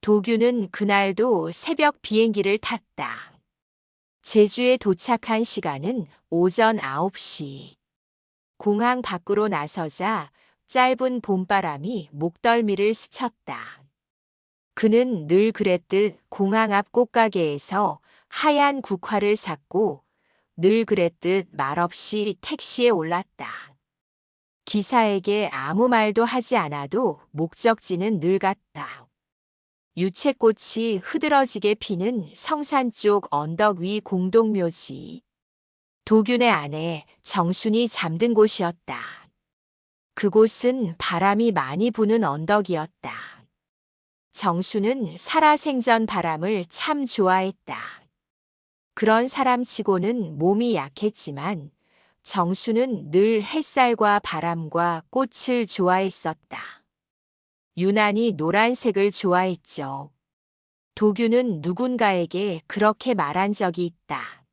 도규는 그날도 새벽 비행기를 탔다. 제주에 도착한 시간은 오전 9시. 공항 밖으로 나서자 짧은 봄바람이 목덜미를 스쳤다. 그는 늘 그랬듯 공항 앞 꽃가게에서 하얀 국화를 샀고 늘 그랬듯 말없이 택시에 올랐다. 기사에게 아무 말도 하지 않아도 목적지는 늘 같다. 유채꽃이 흐드러지게 피는 성산 쪽 언덕 위 공동묘지. 도균의 아내 정순이 잠든 곳이었다. 그곳은 바람이 많이 부는 언덕이었다. 정순은 살아생전 바람을 참 좋아했다. 그런 사람치고는 몸이 약했지만 정수는 늘 햇살과 바람과 꽃을 좋아했었다. 유난히 노란색을 좋아했죠. 도규는 누군가에게 그렇게 말한 적이 있다.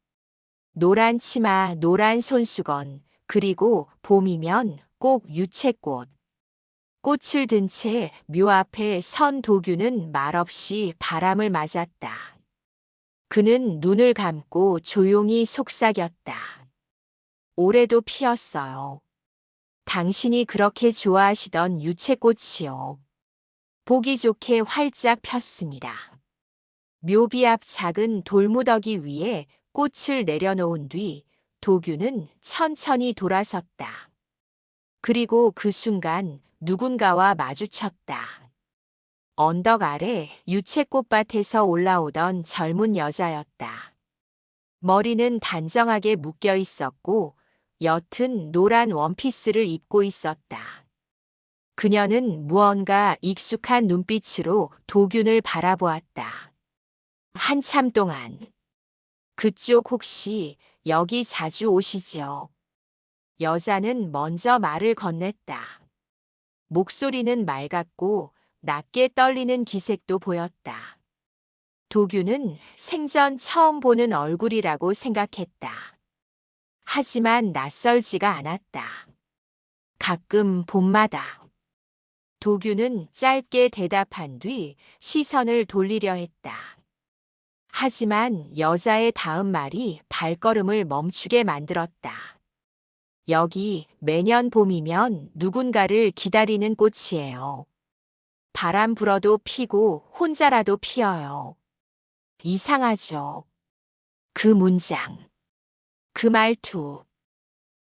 노란 치마, 노란 손수건, 그리고 봄이면 꼭 유채꽃. 꽃을 든 채 묘 앞에 선 도규는 말없이 바람을 맞았다. 그는 눈을 감고 조용히 속삭였다. 올해도 피었어요. 당신이 그렇게 좋아하시던 유채꽃이요. 보기 좋게 활짝 폈습니다. 묘비 앞 작은 돌무더기 위에 꽃을 내려놓은 뒤 도규는 천천히 돌아섰다. 그리고 그 순간 누군가와 마주쳤다. 언덕 아래 유채꽃밭에서 올라오던 젊은 여자였다. 머리는 단정하게 묶여 있었고 옅은 노란 원피스를 입고 있었다. 그녀는 무언가 익숙한 눈빛으로 도균을 바라보았다. 한참 동안. 그쪽 혹시 여기 자주 오시죠? 여자는 먼저 말을 건넸다. 목소리는 맑았고 낮게 떨리는 기색도 보였다. 도균은 생전 처음 보는 얼굴이라고 생각했다. 하지만 낯설지가 않았다. 가끔 봄마다. 도균은 짧게 대답한 뒤 시선을 돌리려 했다. 하지만 여자의 다음 말이 발걸음을 멈추게 만들었다. 여기 매년 봄이면 누군가를 기다리는 꽃이에요. 바람 불어도 피고 혼자라도 피어요. 이상하죠. 그 문장, 그 말투,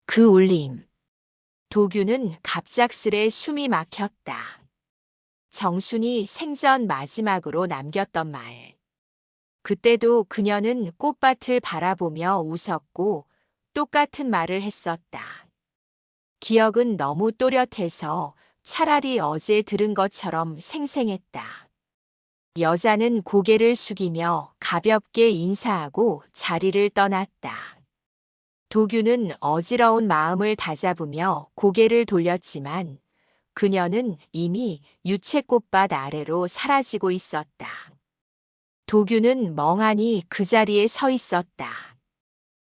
그 울림. 도규는 갑작스레 숨이 막혔다. 정순이 생전 마지막으로 남겼던 말. 그때도 그녀는 꽃밭을 바라보며 웃었고 똑같은 말을 했었다. 기억은 너무 또렷해서 차라리 어제 들은 것처럼 생생했다. 여자는 고개를 숙이며 가볍게 인사하고 자리를 떠났다. 도규는 어지러운 마음을 다잡으며 고개를 돌렸지만 그녀는 이미 유채꽃밭 아래로 사라지고 있었다. 도규는 멍하니 그 자리에 서 있었다.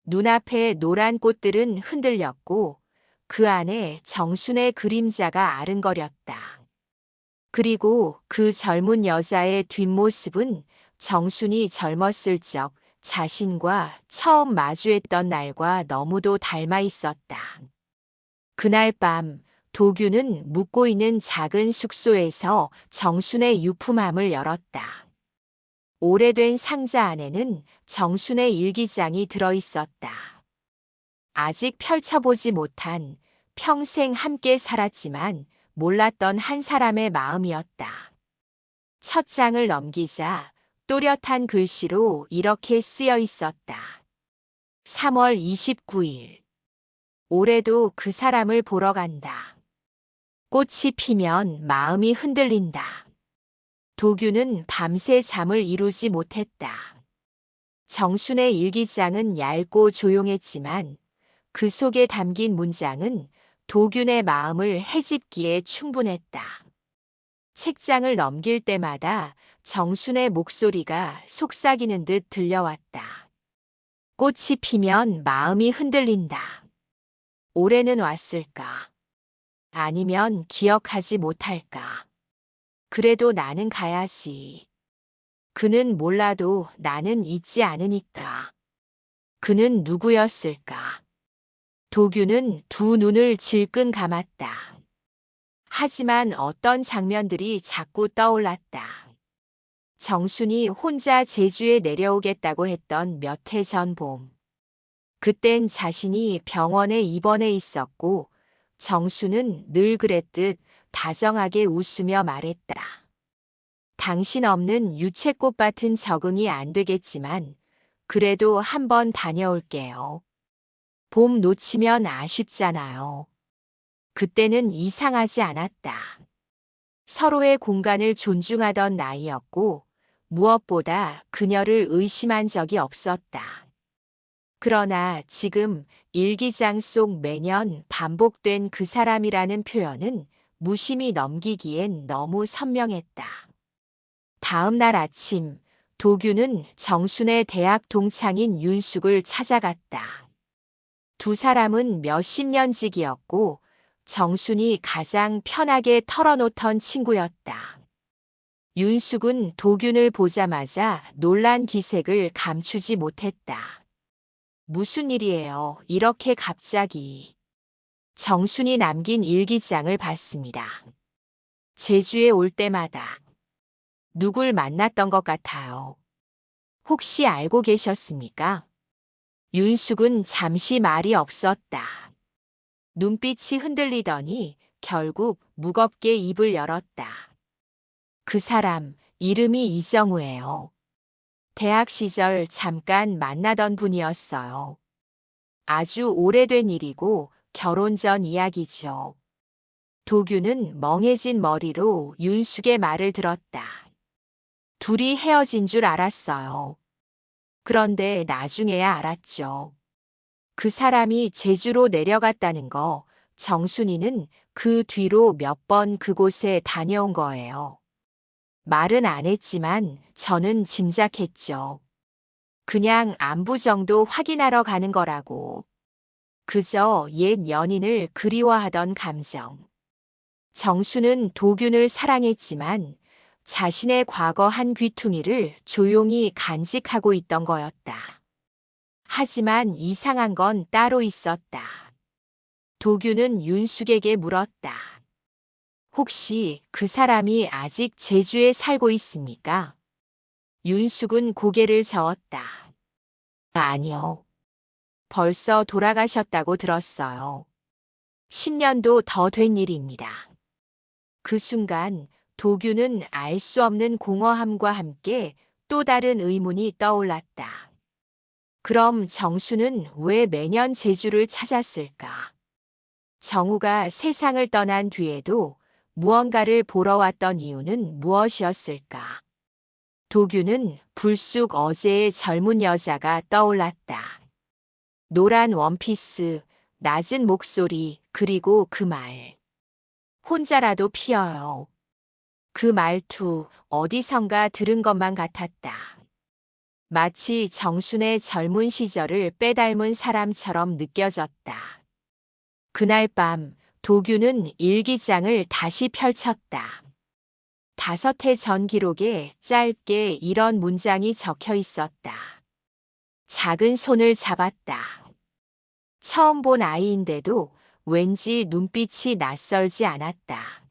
눈앞에 노란 꽃들은 흔들렸고 그 안에 정순의 그림자가 아른거렸다. 그리고 그 젊은 여자의 뒷모습은 정순이 젊었을 적 자신과 처음 마주했던 날과 너무도 닮아 있었다. 그날 밤 도규는 묵고 있는 작은 숙소에서 정순의 유품함을 열었다. 오래된 상자 안에는 정순의 일기장이 들어 있었다. 아직 펼쳐보지 못한 평생 함께 살았지만 몰랐던 한 사람의 마음이었다. 첫 장을 넘기자 또렷한 글씨로 이렇게 쓰여 있었다. 3월 29일. 올해도 그 사람을 보러 간다. 꽃이 피면 마음이 흔들린다. 도규는 밤새 잠을 이루지 못했다. 정순의 일기장은 얇고 조용했지만 그 속에 담긴 문장은 도균의 마음을 헤집기에 충분했다. 책장을 넘길 때마다 정순의 목소리가 속삭이는 듯 들려왔다. 꽃이 피면 마음이 흔들린다. 올해는 왔을까? 아니면 기억하지 못할까? 그래도 나는 가야지. 그는 몰라도 나는 잊지 않으니까. 그는 누구였을까? 도규는 두 눈을 질끈 감았다. 하지만 어떤 장면들이 자꾸 떠올랐다. 정순이 혼자 제주에 내려오겠다고 했던 몇 해 전 봄. 그땐 자신이 병원에 입원해 있었고 정수는 늘 그랬듯 다정하게 웃으며 말했다. 당신 없는 유채꽃밭은 적응이 안 되겠지만 그래도 한번 다녀올게요. 봄 놓치면 아쉽잖아요. 그때는 이상하지 않았다. 서로의 공간을 존중하던 나이였고 무엇보다 그녀를 의심한 적이 없었다. 그러나 지금 일기장 속 매년 반복된 그 사람이라는 표현은 무심히 넘기기엔 너무 선명했다. 다음 날 아침, 도규는 정순의 대학 동창인 윤숙을 찾아갔다. 두 사람은 몇십 년 지기였고 정순이 가장 편하게 털어놓던 친구였다. 윤숙은 도균을 보자마자 놀란 기색을 감추지 못했다. 무슨 일이에요? 이렇게 갑자기. 정순이 남긴 일기장을 봤습니다. 제주에 올 때마다 누굴 만났던 것 같아요. 혹시 알고 계셨습니까? 윤숙은 잠시 말이 없었다. 눈빛이 흔들리더니 결국 무겁게 입을 열었다. 그 사람 이름이 이정우예요. 대학 시절 잠깐 만나던 분이었어요. 아주 오래된 일이고 결혼 전 이야기죠. 도규는 멍해진 머리로 윤숙의 말을 들었다. 둘이 헤어진 줄 알았어요. 그런데 나중에야 알았죠. 그 사람이 제주로 내려갔다는 거, 정순이는 그 뒤로 몇 번 그곳에 다녀온 거예요. 말은 안 했지만 저는 짐작했죠. 그냥 안부 정도 확인하러 가는 거라고. 그저 옛 연인을 그리워하던 감정. 정수는 도균을 사랑했지만 자신의 과거 한 귀퉁이를 조용히 간직하고 있던 거였다. 하지만 이상한 건 따로 있었다. 도균은 윤숙에게 물었다. 혹시 그 사람이 아직 제주에 살고 있습니까? 윤숙은 고개를 저었다. 아니요. 벌써 돌아가셨다고 들었어요. 10년도 더 된 일입니다. 그 순간 도규는 알 수 없는 공허함과 함께 또 다른 의문이 떠올랐다. 그럼 정수는 왜 매년 제주를 찾았을까? 정우가 세상을 떠난 뒤에도 무언가를 보러 왔던 이유는 무엇이었을까? 도규는 불쑥 어제의 젊은 여자가 떠올랐다. 노란 원피스, 낮은 목소리, 그리고 그 말. 혼자라도 피어요. 그 말투 어디선가 들은 것만 같았다. 마치 정순의 젊은 시절을 빼닮은 사람처럼 느껴졌다. 그날 밤 도규는 일기장을 다시 펼쳤다. 5해 전 기록에 짧게 이런 문장이 적혀 있었다. 작은 손을 잡았다. 처음 본 아이인데도 왠지 눈빛이 낯설지 않았다.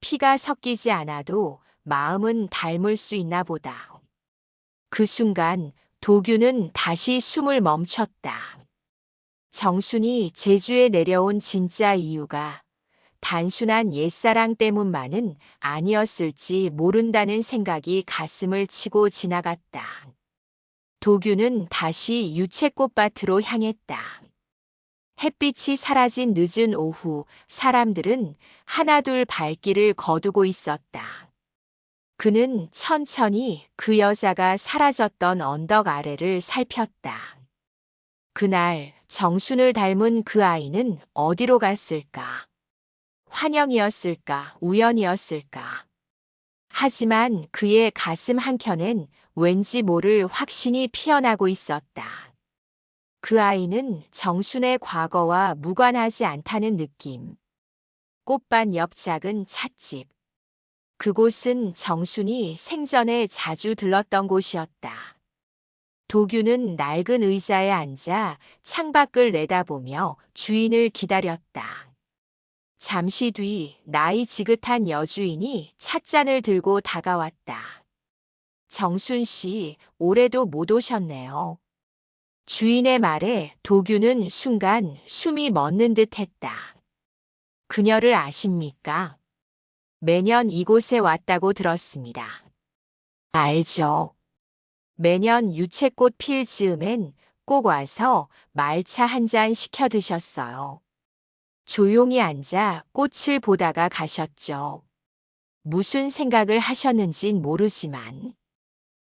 피가 섞이지 않아도 마음은 닮을 수 있나 보다. 그 순간 도규는 다시 숨을 멈췄다. 정순이 제주에 내려온 진짜 이유가 단순한 옛사랑 때문만은 아니었을지 모른다는 생각이 가슴을 치고 지나갔다. 도규는 다시 유채꽃밭으로 향했다. 햇빛이 사라진 늦은 오후, 사람들은 하나둘 발길을 거두고 있었다. 그는 천천히 그 여자가 사라졌던 언덕 아래를 살폈다. 그날 정순을 닮은 그 아이는 어디로 갔을까? 환영이었을까? 우연이었을까? 하지만 그의 가슴 한켠엔 왠지 모를 확신이 피어나고 있었다. 그 아이는 정순의 과거와 무관하지 않다는 느낌. 꽃밭 옆 작은 찻집. 그곳은 정순이 생전에 자주 들렀던 곳이었다. 도규는 낡은 의자에 앉아 창밖을 내다보며 주인을 기다렸다. 잠시 뒤 나이 지긋한 여주인이 찻잔을 들고 다가왔다. 정순 씨, 올해도 못 오셨네요. 주인의 말에 도규는 순간 숨이 멎는 듯 했다. 그녀를 아십니까? 매년 이곳에 왔다고 들었습니다. 알죠. 매년 유채꽃 필 즈음엔 꼭 와서 말차 한 잔 시켜 드셨어요. 조용히 앉아 꽃을 보다가 가셨죠. 무슨 생각을 하셨는진 모르지만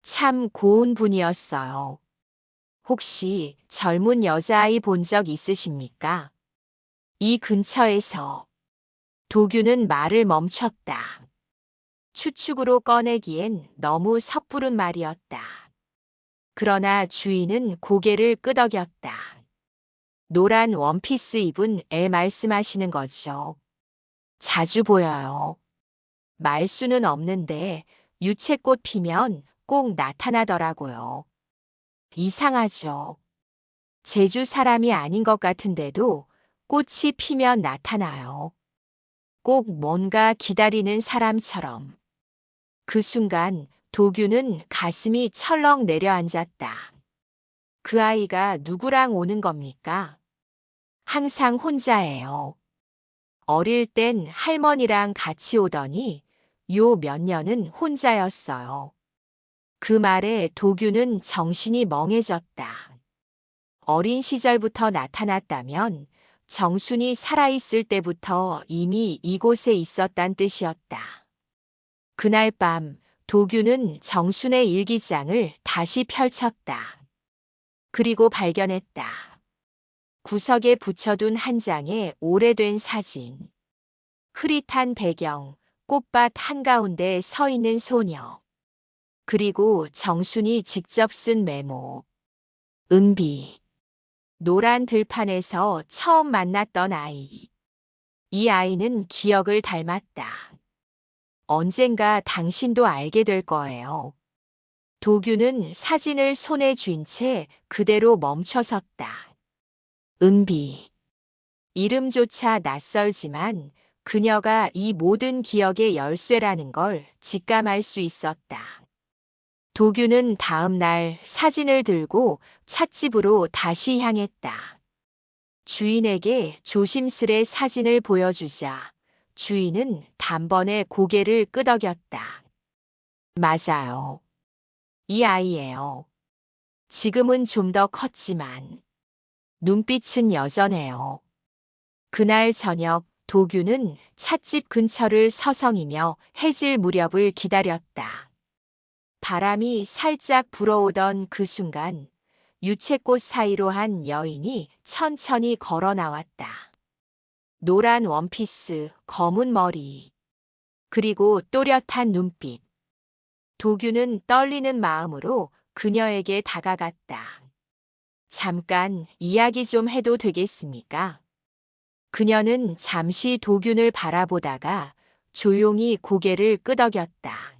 참 고운 분이었어요. 혹시 젊은 여자아이 본 적 있으십니까? 이 근처에서. 도규는 말을 멈췄다. 추측으로 꺼내기엔 너무 섣부른 말이었다. 그러나 주인은 고개를 끄덕였다. 노란 원피스 입은 애 말씀하시는 거죠. 자주 보여요. 말수는 없는데 유채꽃 피면 꼭 나타나더라고요. 이상하죠. 제주 사람이 아닌 것 같은데도 꽃이 피면 나타나요. 꼭 뭔가 기다리는 사람처럼. 그 순간 도규는 가슴이 철렁 내려앉았다. 그 아이가 누구랑 오는 겁니까? 항상 혼자예요. 어릴 땐 할머니랑 같이 오더니 요 몇 년은 혼자였어요. 그 말에 도규는 정신이 멍해졌다. 어린 시절부터 나타났다면 정순이 살아있을 때부터 이미 이곳에 있었단 뜻이었다. 그날 밤 도규는 정순의 일기장을 다시 펼쳤다. 그리고 발견했다. 구석에 붙여둔 한 장의 오래된 사진. 흐릿한 배경, 꽃밭 한가운데 서 있는 소녀. 그리고 정순이 직접 쓴 메모. 은비. 노란 들판에서 처음 만났던 아이. 이 아이는 기억을 닮았다. 언젠가 당신도 알게 될 거예요. 도규는 사진을 손에 쥔 채 그대로 멈춰섰다. 은비. 이름조차 낯설지만 그녀가 이 모든 기억의 열쇠라는 걸 직감할 수 있었다. 도규는 다음 날 사진을 들고 찻집으로 다시 향했다. 주인에게 조심스레 사진을 보여주자 주인은 단번에 고개를 끄덕였다. 맞아요. 이 아이예요. 지금은 좀 더 컸지만 눈빛은 여전해요. 그날 저녁 도규는 찻집 근처를 서성이며 해질 무렵을 기다렸다. 바람이 살짝 불어오던 그 순간 유채꽃 사이로 한 여인이 천천히 걸어 나왔다. 노란 원피스, 검은 머리, 그리고 또렷한 눈빛. 도규는 떨리는 마음으로 그녀에게 다가갔다. 잠깐 이야기 좀 해도 되겠습니까? 그녀는 잠시 도균을 바라보다가 조용히 고개를 끄덕였다.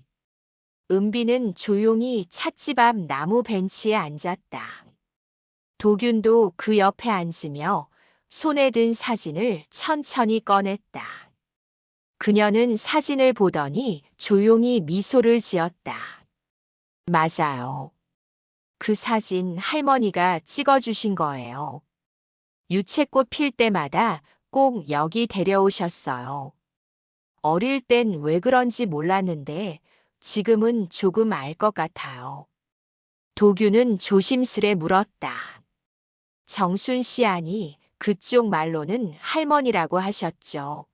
은비는 조용히 찻집 앞 나무 벤치에 앉았다. 도균도 그 옆에 앉으며 손에 든 사진을 천천히 꺼냈다. 그녀는 사진을 보더니 조용히 미소를 지었다. 맞아요. 그 사진 할머니가 찍어주신 거예요. 유채꽃 필 때마다 꼭 여기 데려오셨어요. 어릴 땐 왜 그런지 몰랐는데 지금은 조금 알 것 같아요. 도규는 조심스레 물었다. 정순 씨 아니 그쪽 말로는 할머니라고 하셨죠.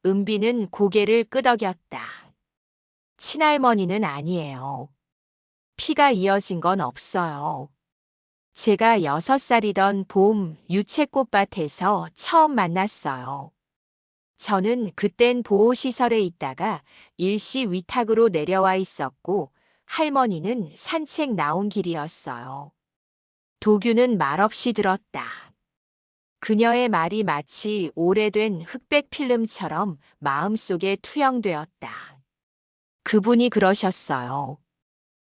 은비는 고개를 끄덕였다. 친할머니는 아니에요. 피가 이어진 건 없어요. 제가 6살이던 봄 유채꽃밭에서 처음 만났어요. 저는 그땐 보호시설에 있다가 일시 위탁으로 내려와 있었고 할머니는 산책 나온 길이었어요. 도규는 말없이 들었다. 그녀의 말이 마치 오래된 흑백 필름처럼 마음속에 투영되었다. 그분이 그러셨어요.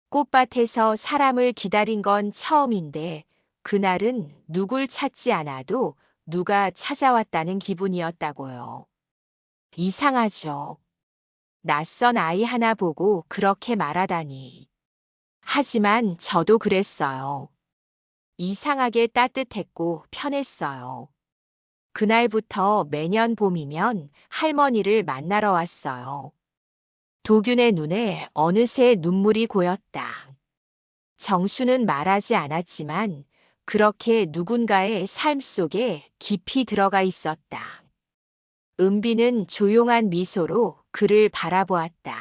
꽃밭에서 사람을 기다린 건 처음인데 그날은 누굴 찾지 않아도 누가 찾아왔다는 기분이었다고요. 이상하죠. 낯선 아이 하나 보고 그렇게 말하다니. 하지만 저도 그랬어요. 이상하게 따뜻했고 편했어요. 그날부터 매년 봄이면 할머니를 만나러 왔어요. 도균의 눈에 어느새 눈물이 고였다. 정수는 말하지 않았지만 그렇게 누군가의 삶 속에 깊이 들어가 있었다. 은비는 조용한 미소로 그를 바라보았다.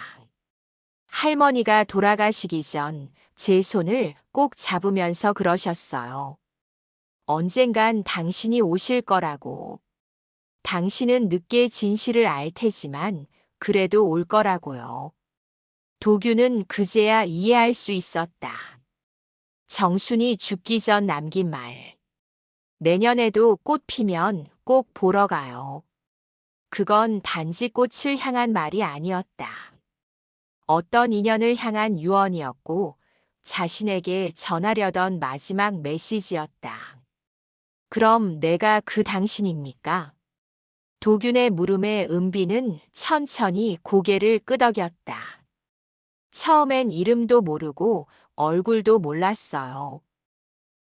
할머니가 돌아가시기 전 제 손을 꼭 잡으면서 그러셨어요. 언젠간 당신이 오실 거라고. 당신은 늦게 진실을 알 테지만 그래도 올 거라고요. 도균은 그제야 이해할 수 있었다. 정순이 죽기 전 남긴 말. 내년에도 꽃 피면 꼭 보러 가요. 그건 단지 꽃을 향한 말이 아니었다. 어떤 인연을 향한 유언이었고 자신에게 전하려던 마지막 메시지였다. 그럼 내가 그 당신입니까? 도균의 물음에 은비는 천천히 고개를 끄덕였다. 처음엔 이름도 모르고 얼굴도 몰랐어요.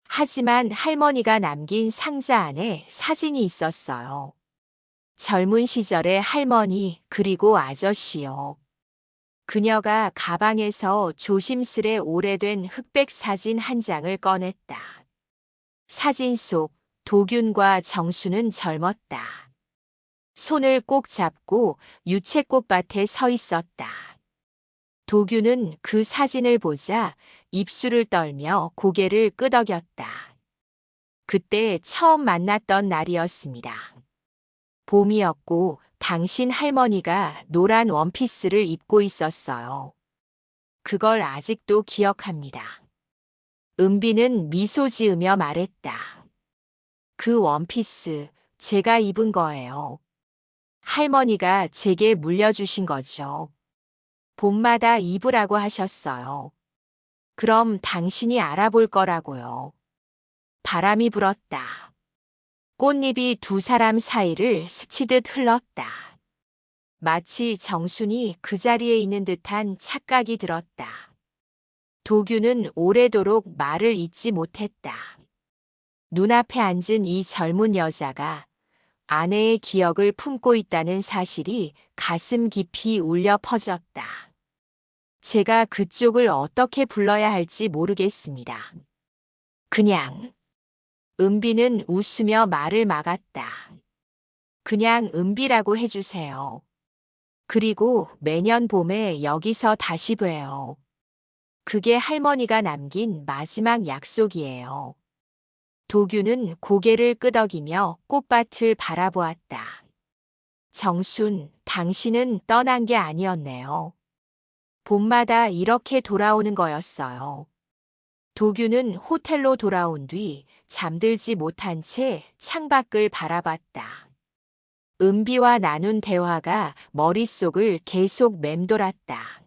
하지만 할머니가 남긴 상자 안에 사진이 있었어요. 젊은 시절의 할머니 그리고 아저씨요. 그녀가 가방에서 조심스레 오래된 흑백 사진 한 장을 꺼냈다. 사진 속 도균과 정수는 젊었다. 손을 꼭 잡고 유채꽃밭에 서 있었다. 도균은 그 사진을 보자 입술을 떨며 고개를 끄덕였다. 그때 처음 만났던 날이었습니다. 봄이었고 당신 할머니가 노란 원피스를 입고 있었어요. 그걸 아직도 기억합니다. 은비는 미소 지으며 말했다. 그 원피스 제가 입은 거예요. 할머니가 제게 물려주신 거죠. 봄마다 입으라고 하셨어요. 그럼 당신이 알아볼 거라고요. 바람이 불었다. 꽃잎이 두 사람 사이를 스치듯 흘렀다. 마치 정순이 그 자리에 있는 듯한 착각이 들었다. 도균은 오래도록 말을 잇지 못했다. 눈앞에 앉은 이 젊은 여자가 아내의 기억을 품고 있다는 사실이 가슴 깊이 울려 퍼졌다. 제가 그쪽을 어떻게 불러야 할지 모르겠습니다. 그냥. 은비는 웃으며 말을 막았다. 그냥 은비라고 해주세요. 그리고 매년 봄에 여기서 다시 봬요. 그게 할머니가 남긴 마지막 약속이에요. 도균은 고개를 끄덕이며 꽃밭을 바라보았다. 정순, 당신은 떠난 게 아니었네요. 봄마다 이렇게 돌아오는 거였어요. 도균은 호텔로 돌아온 뒤 잠들지 못한 채 창밖을 바라봤다. 은비와 나눈 대화가 머릿속을 계속 맴돌았다.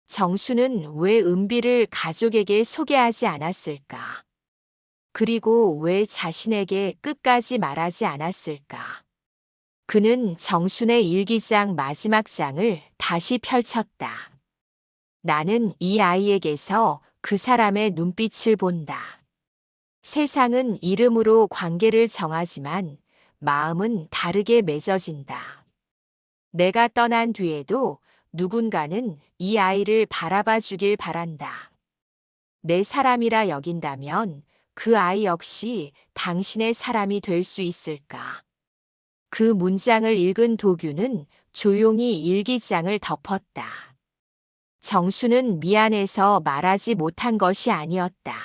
정수는 왜 은비를 가족에게 소개하지 않았을까? 그리고 왜 자신에게 끝까지 말하지 않았을까? 그는 정순의 일기장 마지막 장을 다시 펼쳤다. 나는 이 아이에게서 그 사람의 눈빛을 본다. 세상은 이름으로 관계를 정하지만 마음은 다르게 맺어진다. 내가 떠난 뒤에도 누군가는 이 아이를 바라봐 주길 바란다. 내 사람이라 여긴다면 그 아이 역시 당신의 사람이 될 수 있을까? 그 문장을 읽은 도균은 조용히 일기장을 덮었다. 정수는 미안해서 말하지 못한 것이 아니었다.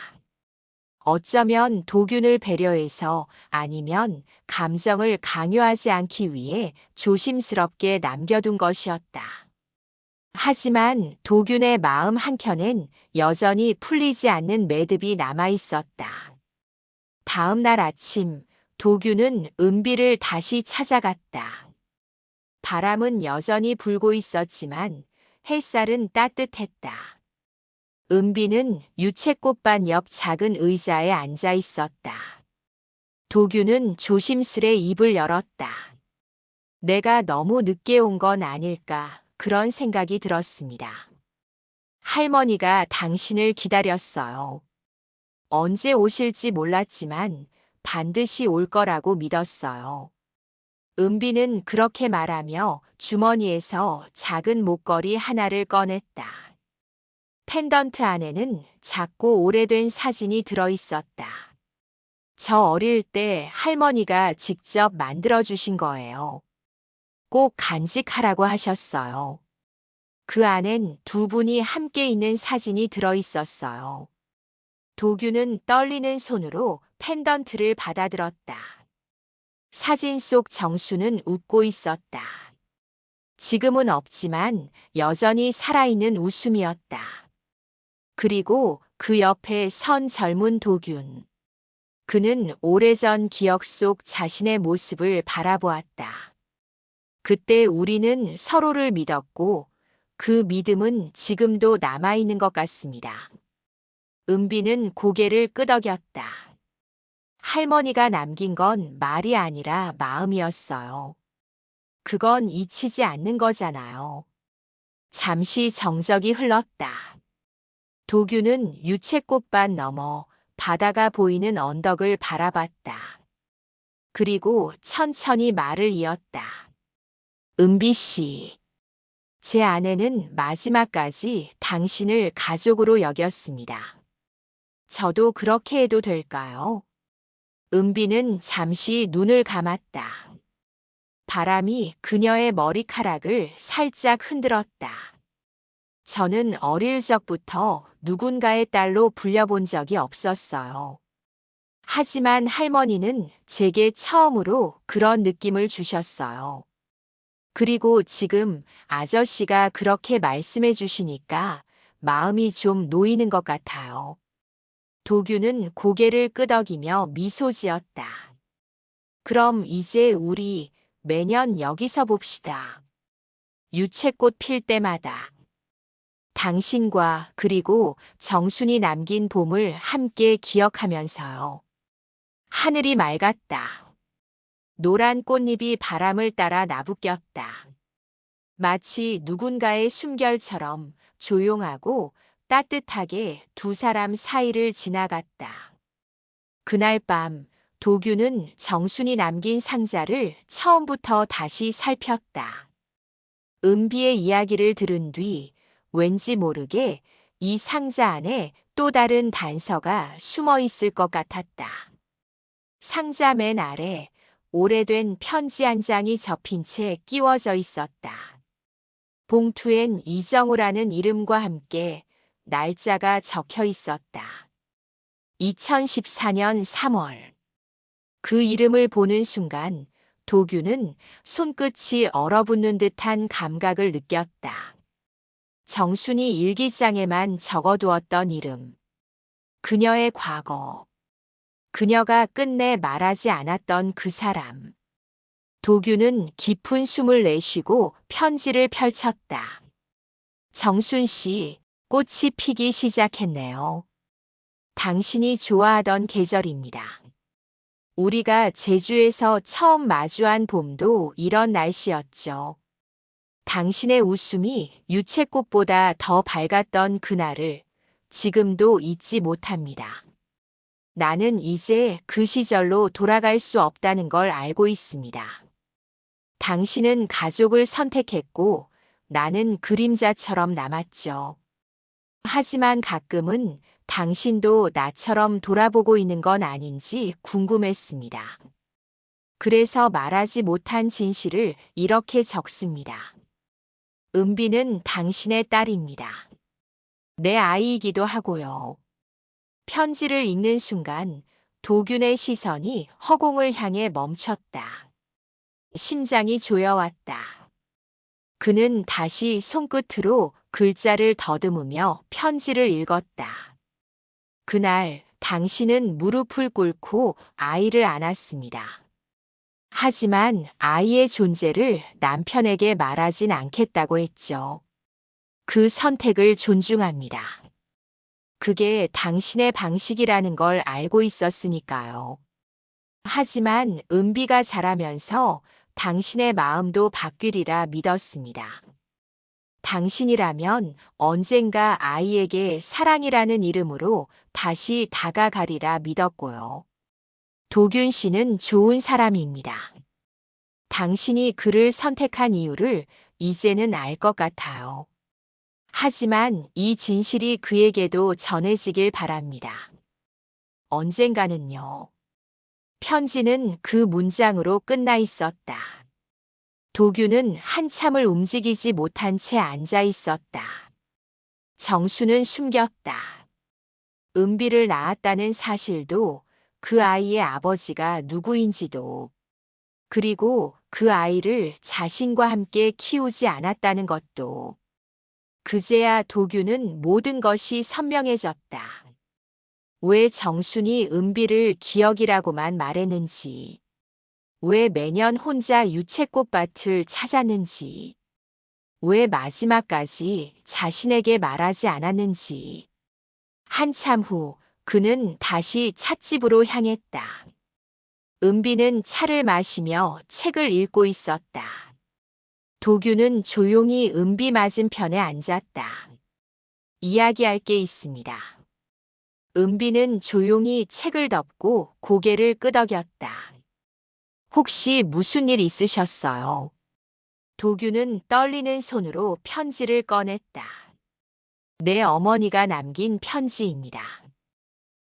어쩌면 도균을 배려해서 아니면 감정을 강요하지 않기 위해 조심스럽게 남겨둔 것이었다. 하지만 도균의 마음 한켠엔 여전히 풀리지 않는 매듭이 남아있었다. 다음 날 아침, 도균은 은비를 다시 찾아갔다. 바람은 여전히 불고 있었지만 햇살은 따뜻했다. 은비는 유채꽃밭 옆 작은 의자에 앉아 있었다. 도규는 조심스레 입을 열었다. 내가 너무 늦게 온 건 아닐까 그런 생각이 들었습니다. 할머니가 당신을 기다렸어요. 언제 오실지 몰랐지만 반드시 올 거라고 믿었어요. 은비는 그렇게 말하며 주머니에서 작은 목걸이 하나를 꺼냈다. 펜던트 안에는 작고 오래된 사진이 들어 있었다. 저 어릴 때 할머니가 직접 만들어주신 거예요. 꼭 간직하라고 하셨어요. 그 안엔 두 분이 함께 있는 사진이 들어 있었어요. 도규는 떨리는 손으로 펜던트를 받아들었다. 사진 속 정수는 웃고 있었다. 지금은 없지만 여전히 살아있는 웃음이었다. 그리고 그 옆에 선 젊은 도균. 그는 오래전 기억 속 자신의 모습을 바라보았다. 그때 우리는 서로를 믿었고 그 믿음은 지금도 남아있는 것 같습니다. 은비는 고개를 끄덕였다. 할머니가 남긴 건 말이 아니라 마음이었어요. 그건 잊히지 않는 거잖아요. 잠시 정적이 흘렀다. 도규는 유채꽃밭 너머 바다가 보이는 언덕을 바라봤다. 그리고 천천히 말을 이었다. 은비 씨, 제 아내는 마지막까지 당신을 가족으로 여겼습니다. 저도 그렇게 해도 될까요? 은비는 잠시 눈을 감았다. 바람이 그녀의 머리카락을 살짝 흔들었다. 저는 어릴 적부터 누군가의 딸로 불려본 적이 없었어요. 하지만 할머니는 제게 처음으로 그런 느낌을 주셨어요. 그리고 지금 아저씨가 그렇게 말씀해 주시니까 마음이 좀 놓이는 것 같아요. 도규는 고개를 끄덕이며 미소 지었다. 그럼 이제 우리 매년 여기서 봅시다. 유채꽃 필 때마다. 당신과 그리고 정순이 남긴 봄을 함께 기억하면서요. 하늘이 맑았다. 노란 꽃잎이 바람을 따라 나부꼈다. 마치 누군가의 숨결처럼 조용하고 따뜻하게 두 사람 사이를 지나갔다. 그날 밤 도규는 정순이 남긴 상자를 처음부터 다시 살폈다. 은비의 이야기를 들은 뒤 왠지 모르게 이 상자 안에 또 다른 단서가 숨어 있을 것 같았다. 상자 맨 아래 오래된 편지 한 장이 접힌 채 끼워져 있었다. 봉투엔 이정우라는 이름과 함께 날짜가 적혀 있었다. 2014년 3월. 그 이름을 보는 순간 도규는 손끝이 얼어붙는 듯한 감각을 느꼈다. 정순이 일기장에만 적어두었던 이름. 그녀의 과거. 그녀가 끝내 말하지 않았던 그 사람. 도규는 깊은 숨을 내쉬고 편지를 펼쳤다. 정순 씨, 꽃이 피기 시작했네요. 당신이 좋아하던 계절입니다. 우리가 제주에서 처음 마주한 봄도 이런 날씨였죠. 당신의 웃음이 유채꽃보다 더 밝았던 그날을 지금도 잊지 못합니다. 나는 이제 그 시절로 돌아갈 수 없다는 걸 알고 있습니다. 당신은 가족을 선택했고 나는 그림자처럼 남았죠. 하지만 가끔은 당신도 나처럼 돌아보고 있는 건 아닌지 궁금했습니다. 그래서 말하지 못한 진실을 이렇게 적습니다. 은비는 당신의 딸입니다. 내 아이이기도 하고요. 편지를 읽는 순간 도균의 시선이 허공을 향해 멈췄다. 심장이 조여왔다. 그는 다시 손끝으로 글자를 더듬으며 편지를 읽었다. 그날 당신은 무릎을 꿇고 아이를 안았습니다. 하지만 아이의 존재를 남편에게 말하진 않겠다고 했죠. 그 선택을 존중합니다. 그게 당신의 방식이라는 걸 알고 있었으니까요. 하지만 은비가 자라면서 당신의 마음도 바뀌리라 믿었습니다. 당신이라면 언젠가 아이에게 사랑이라는 이름으로 다시 다가가리라 믿었고요. 도균 씨는 좋은 사람입니다. 당신이 그를 선택한 이유를 이제는 알 것 같아요. 하지만 이 진실이 그에게도 전해지길 바랍니다. 언젠가는요. 편지는 그 문장으로 끝나 있었다. 도균은 한참을 움직이지 못한 채 앉아 있었다. 정수는 숨겼다. 은비를 낳았다는 사실도, 그 아이의 아버지가 누구인지도, 그리고 그 아이를 자신과 함께 키우지 않았다는 것도. 그제야 도균은 모든 것이 선명해졌다. 왜 정순이 은비를 기억이라고만 말했는지, 왜 매년 혼자 유채꽃밭을 찾았는지, 왜 마지막까지 자신에게 말하지 않았는지. 한참 후 그는 다시 찻집으로 향했다. 은비는 차를 마시며 책을 읽고 있었다. 도균은 조용히 은비 맞은편에 앉았다. 이야기할 게 있습니다. 은비는 조용히 책을 덮고 고개를 끄덕였다. 혹시 무슨 일 있으셨어요? 도균은 떨리는 손으로 편지를 꺼냈다. 내 어머니가 남긴 편지입니다.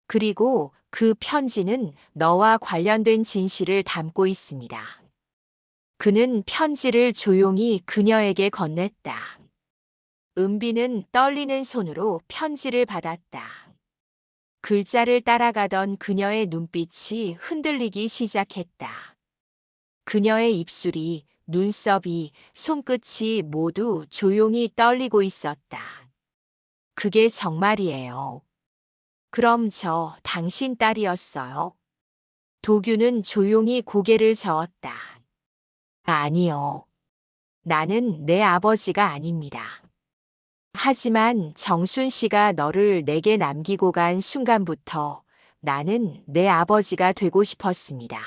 그리고 그 편지는 너와 관련된 진실을 담고 있습니다. 그는 편지를 조용히 그녀에게 건넸다. 은비는 떨리는 손으로 편지를 받았다. 글자를 따라가던 그녀의 눈빛이 흔들리기 시작했다. 그녀의 입술이, 눈썹이, 손끝이 모두 조용히 떨리고 있었다. 그게 정말이에요. 그럼 저 당신 딸이었어요? 도균은 조용히 고개를 저었다. 아니요. 나는 내 아버지가 아닙니다. 하지만 정순 씨가 너를 내게 남기고 간 순간부터 나는 내 아버지가 되고 싶었습니다.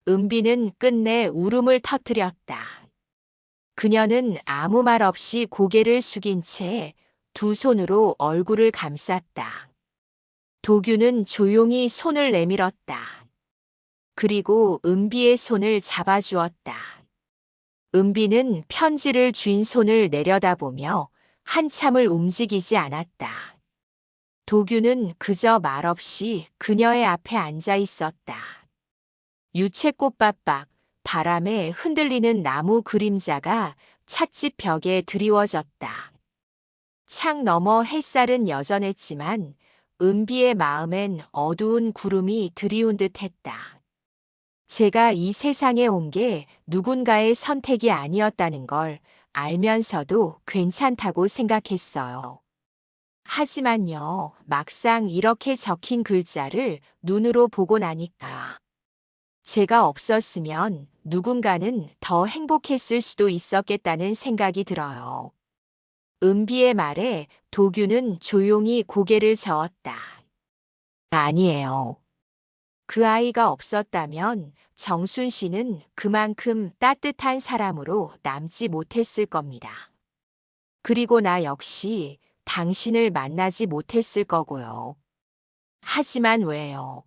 은비는 끝내 울음을 터뜨렸다. 그녀는 아무 말 없이 고개를 숙인 채 두 손으로 얼굴을 감쌌다. 도균은 조용히 손을 내밀었다. 그리고 은비의 손을 잡아주었다. 은비는 편지를 쥔 손을 내려다보며 한참을 움직이지 않았다. 도균은 그저 말없이 그녀의 앞에 앉아 있었다. 유채꽃밭 밖 바람에 흔들리는 나무 그림자가 찻집 벽에 드리워졌다. 창 너머 햇살은 여전했지만 은비의 마음엔 어두운 구름이 드리운 듯했다. 제가 이 세상에 온 게 누군가의 선택이 아니었다는 걸 알면서도 괜찮다고 생각했어요. 하지만요, 막상 이렇게 적힌 글자를 눈으로 보고 나니까 제가 없었으면 누군가는 더 행복했을 수도 있었겠다는 생각이 들어요. 은비의 말에 도균은 조용히 고개를 저었다. 아니에요. 그 아이가 없었다면 정순 씨는 그만큼 따뜻한 사람으로 남지 못했을 겁니다. 그리고 나 역시 당신을 만나지 못했을 거고요. 하지만 왜요?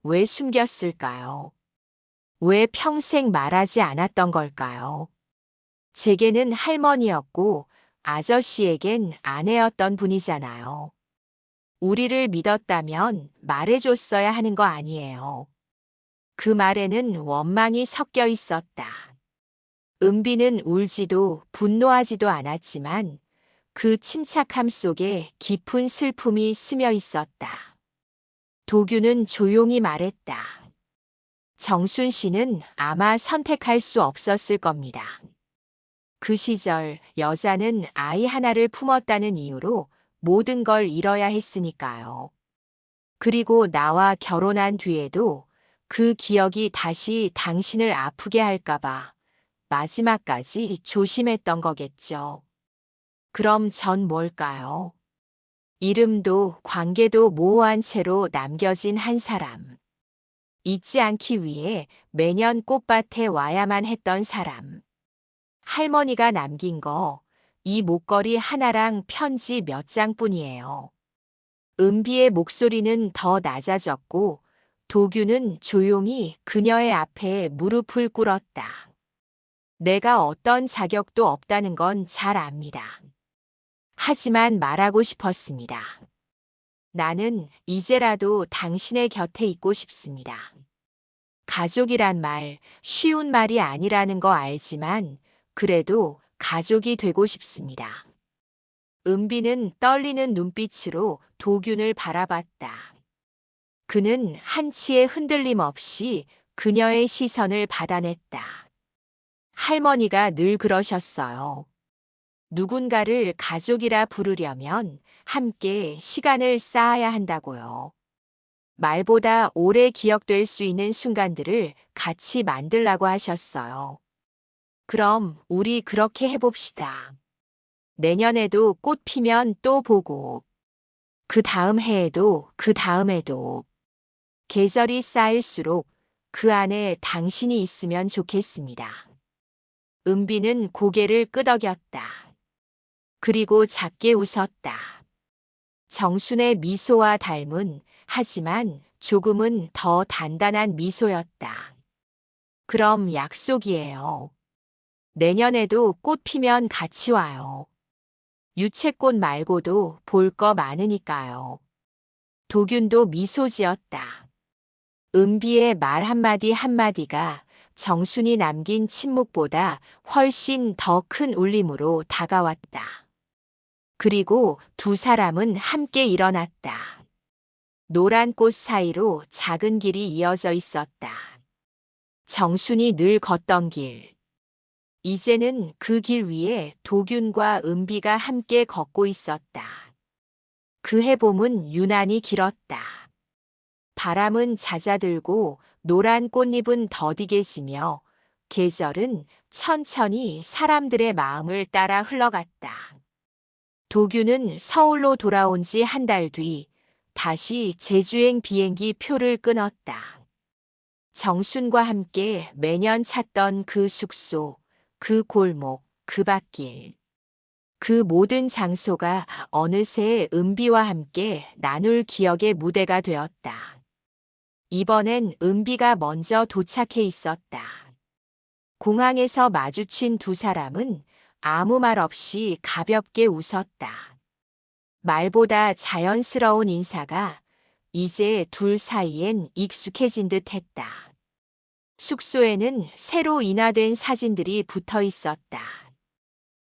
왜 숨겼을까요? 왜 평생 말하지 않았던 걸까요? 제게는 할머니였고 아저씨에겐 아내였던 분이잖아요. 우리를 믿었다면 말해줬어야 하는 거 아니에요. 그 말에는 원망이 섞여 있었다. 은비는 울지도 분노하지도 않았지만 그 침착함 속에 깊은 슬픔이 스며 있었다. 도균은 조용히 말했다. 정순 씨는 아마 선택할 수 없었을 겁니다. 그 시절 여자는 아이 하나를 품었다는 이유로 모든 걸 잃어야 했으니까요. 그리고 나와 결혼한 뒤에도 그 기억이 다시 당신을 아프게 할까봐 마지막까지 조심했던 거겠죠. 그럼 전 뭘까요? 이름도 관계도 모호한 채로 남겨진 한 사람. 잊지 않기 위해 매년 꽃밭에 와야만 했던 사람. 할머니가 남긴 거, 이 목걸이 하나랑 편지 몇 장뿐이에요. 은비의 목소리는 더 낮아졌고 도규는 조용히 그녀의 앞에 무릎을 꿇었다. 내가 어떤 자격도 없다는 건 잘 압니다. 하지만 말하고 싶었습니다. 나는 이제라도 당신의 곁에 있고 싶습니다. 가족이란 말, 쉬운 말이 아니라는 거 알지만 그래도 가족이 되고 싶습니다. 은비는 떨리는 눈빛으로 도균을 바라봤다. 그는 한치의 흔들림 없이 그녀의 시선을 받아냈다. 할머니가 늘 그러셨어요. 누군가를 가족이라 부르려면 함께 시간을 쌓아야 한다고요. 말보다 오래 기억될 수 있는 순간들을 같이 만들라고 하셨어요. 그럼 우리 그렇게 해봅시다. 내년에도 꽃 피면 또 보고, 그 다음 해에도 그 다음 해도, 계절이 쌓일수록 그 안에 당신이 있으면 좋겠습니다. 은비는 고개를 끄덕였다. 그리고 작게 웃었다. 정순의 미소와 닮은 하지만 조금은 더 단단한 미소였다. 그럼 약속이에요. 내년에도 꽃 피면 같이 와요. 유채꽃 말고도 볼 거 많으니까요. 도균도 미소 지었다. 은비의 말 한마디 한마디가 정순이 남긴 침묵보다 훨씬 더 큰 울림으로 다가왔다. 그리고 두 사람은 함께 일어났다. 노란 꽃 사이로 작은 길이 이어져 있었다. 정순이 늘 걷던 길. 이제는 그 길 위에 도균과 은비가 함께 걷고 있었다. 그 해봄은 유난히 길었다. 바람은 잦아들고 노란 꽃잎은 더디게 지며 계절은 천천히 사람들의 마음을 따라 흘러갔다. 도균은 서울로 돌아온 지 한 달 뒤 다시 제주행 비행기 표를 끊었다. 정순과 함께 매년 찾던 그 숙소, 그 골목, 그 밭길. 그 모든 장소가 어느새 은비와 함께 나눌 기억의 무대가 되었다. 이번엔 은비가 먼저 도착해 있었다. 공항에서 마주친 두 사람은 아무 말 없이 가볍게 웃었다. 말보다 자연스러운 인사가 이제 둘 사이엔 익숙해진 듯 했다. 숙소에는 새로 인화된 사진들이 붙어 있었다.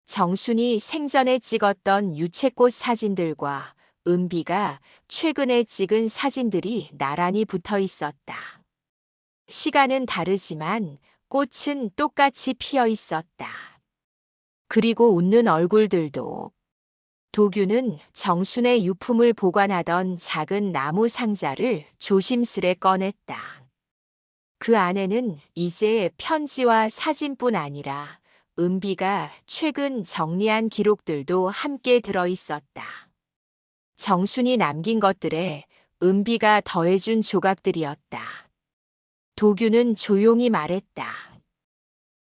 정순이 생전에 찍었던 유채꽃 사진들과 은비가 최근에 찍은 사진들이 나란히 붙어 있었다. 시간은 다르지만 꽃은 똑같이 피어 있었다. 그리고 웃는 얼굴들도. 도균은 정순의 유품을 보관하던 작은 나무 상자를 조심스레 꺼냈다. 그 안에는 이제 편지와 사진뿐 아니라 은비가 최근 정리한 기록들도 함께 들어 있었다. 정순이 남긴 것들에 은비가 더해준 조각들이었다. 도균은 조용히 말했다.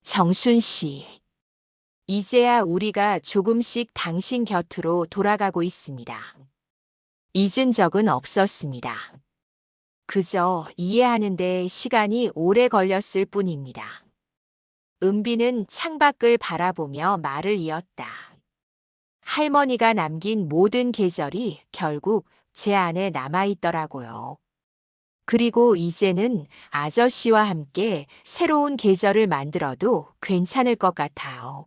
정순 씨, 이제야 우리가 조금씩 당신 곁으로 돌아가고 있습니다. 잊은 적은 없었습니다. 그저 이해하는데 시간이 오래 걸렸을 뿐입니다. 은비는 창밖을 바라보며 말을 이었다. 할머니가 남긴 모든 계절이 결국 제 안에 남아있더라고요. 그리고 이제는 아저씨와 함께 새로운 계절을 만들어도 괜찮을 것 같아요.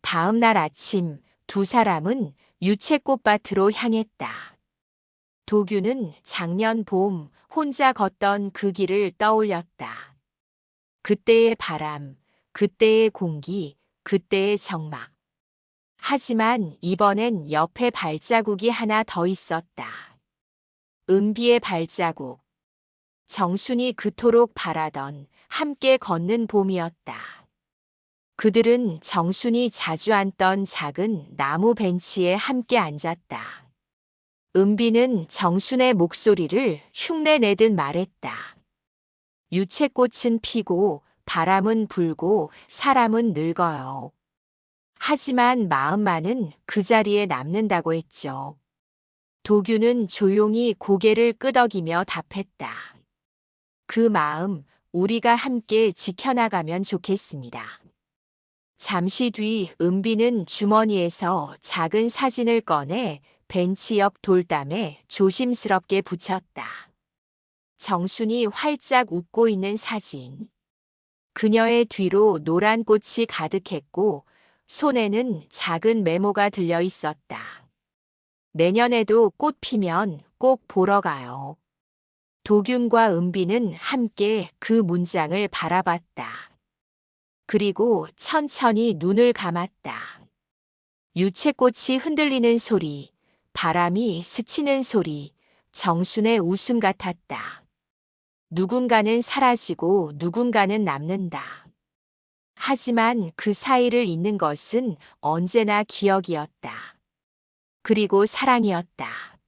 다음 날 아침 두 사람은 유채꽃밭으로 향했다. 도균은 작년 봄 혼자 걷던 그 길을 떠올렸다. 그때의 바람, 그때의 공기, 그때의 정막. 하지만 이번엔 옆에 발자국이 하나 더 있었다. 은비의 발자국. 정순이 그토록 바라던 함께 걷는 봄이었다. 그들은 정순이 자주 앉던 작은 나무 벤치에 함께 앉았다. 은비는 정순의 목소리를 흉내내듯 말했다. 유채꽃은 피고 바람은 불고 사람은 늙어요. 하지만 마음만은 그 자리에 남는다고 했죠. 도규는 조용히 고개를 끄덕이며 답했다. 그 마음 우리가 함께 지켜나가면 좋겠습니다. 잠시 뒤 은비는 주머니에서 작은 사진을 꺼내 벤치 옆 돌담에 조심스럽게 붙였다. 정순이 활짝 웃고 있는 사진. 그녀의 뒤로 노란 꽃이 가득했고 손에는 작은 메모가 들려 있었다. 내년에도 꽃 피면 꼭 보러 가요. 도균과 은비는 함께 그 문장을 바라봤다. 그리고 천천히 눈을 감았다. 유채꽃이 흔들리는 소리, 바람이 스치는 소리, 정순의 웃음 같았다. 누군가는 사라지고 누군가는 남는다. 하지만 그 사이를 잇는 것은 언제나 기억이었다. 그리고 사랑이었다.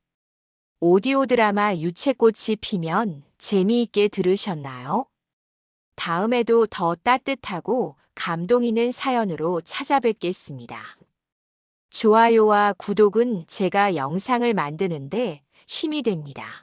오디오 드라마 유채꽃이 피면 재미있게 들으셨나요? 다음에도 더 따뜻하고 감동 있는 사연으로 찾아뵙겠습니다. 좋아요와 구독은 제가 영상을 만드는데 힘이 됩니다.